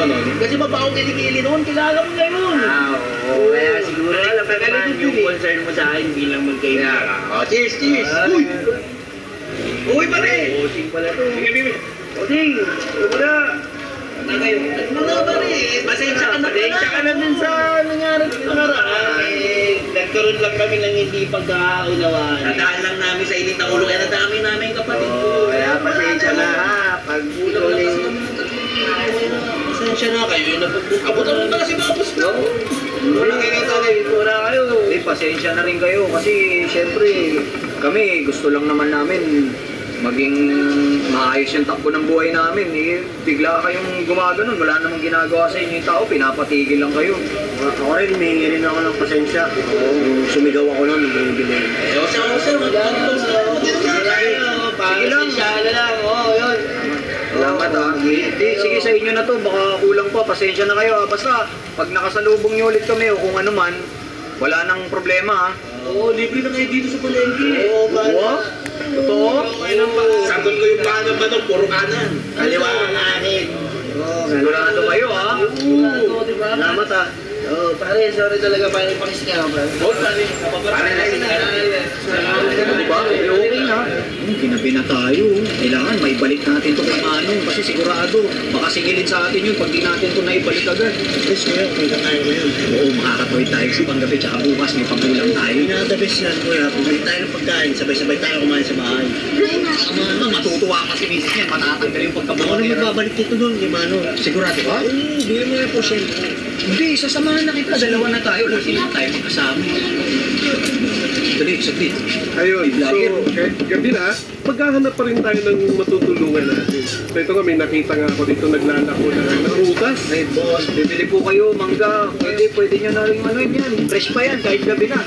nun. Kasi mabaho kilikili noon, kilala mo na yun. Oo. Kaya siguro alam ka naman yung concern mo sa akin bilang magkaibigan. Cheers, cheers! Uy! Uy, pare! Osing pala to. Sige, Bibi. Osing! Wala! Mga pare, pasensya ka na din sa nangyari sa nakaraan. Nagkaroon lang kami ng hindi pagkakaunawaan. Nadaan lang namin sa init na ulo, kaya nadami namin kapatid ko. Kaya pasensya na ha. Pag uling... Pasensya na kayo, abutan mo na kasi babos na. Wala kayo. Hindi, pasensya na rin kayo kasi syempre kami gusto lang naman namin maging maayos yung takbo ng buhay namin. Bigla kayong gumaganon, wala namang ginagawa sa inyo yung tao, pinapatigil lang kayo. Ako rin, humingi rin ako ng pasensya. Sumigaw ako nun, bumibili. Sige lang. Yun. Salamat ha. Sige sa inyo na to, baka kulang pa, pasensya na kayo ha. Basta, pag nakasalubong nyo ulit kami o kung ano man, wala nang problema ha. Oo, libre na kayo dito sa palengke. Oo, Totoo? Sagot ko yung kanan ba ito? Puro kanan. Kaliwa ang akin. Sigurado kayo ha? Salamat ha. Pare, sorry talaga. Pare, pakis ka. Pare na Diba? Okay na. Ginabi na tayo. Kailangan maibalik natin ito kay Manong kasi sigurado baka singilin sa atin yun pag di natin ito naibalik agad. Yes, kuya. Kumita tayo ngayon. Oo, makakatawid tayo sa panggabi tsaka bukas may pagkulang tayo. The best yan, kuya. Bumili tayo ng pagkain. Sabay-sabay tayo kumain sa bahay. Matutuwa ka si Mrs. yan. Matatanggal yung Ako pagkabukas. na magbabalik dito doon, di Mano. Sigurado ba? Bili mo na po siya. Hindi, sasamahan na kita. Dalawa na tayo. Lagi na tayo magkasama. Dali, saglit. Ayun, so, gabi na, maghahanap pa rin tayo ng matutulungan natin. So ito nga, may nakita nga ako dito naglalako ng rutas. Ay, boss, bibili po kayo, mangga. Pwede nyo na rin ano yan. Fresh pa yan, kahit gabi na.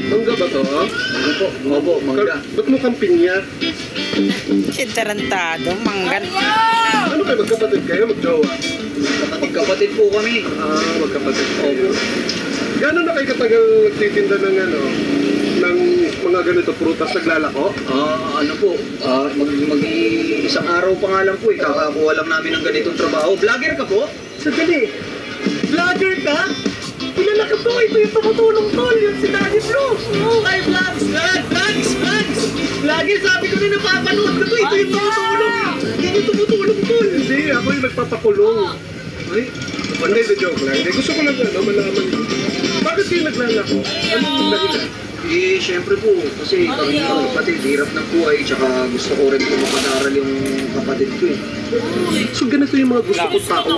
Mangga ba to? Mangga po, opo, mangga. Ba't mukhang pinya? Tarantado, manggan. Ano kayo, magkapatid kayo, magjowa? Kapatid po kami. Magkapatid Opo. kayo. Gano'n na kayo katagal nagtitinda ng ng mga ganito prutas naglalako? Ano po, isang araw pa nga lang po eh. Kakakuha lang namin ng ganitong trabaho. Vlogger ka po? Sandali. Vlogger ka? Kilala ka to. Ito yung tumutulong tol. Yung si Daddy Bro. Oo, kay Vlogs. Vlogs. Vlogger, sabi ko rin napapanood ko to. Ito yung tumutulong. Yan yung tumutulong tol. Hindi, ako yung nagpapakulong. Ay, hindi, joke lang. Hindi, gusto ko lang malaman. Bakit kayo naglalako? Anong dahilan? Eh, syempre po, kasi kami kapatid, hirap ng buhay, tsaka gusto ko rin po mapag-aral yung kapatid ko eh. So ganito yung mga gusto ko tao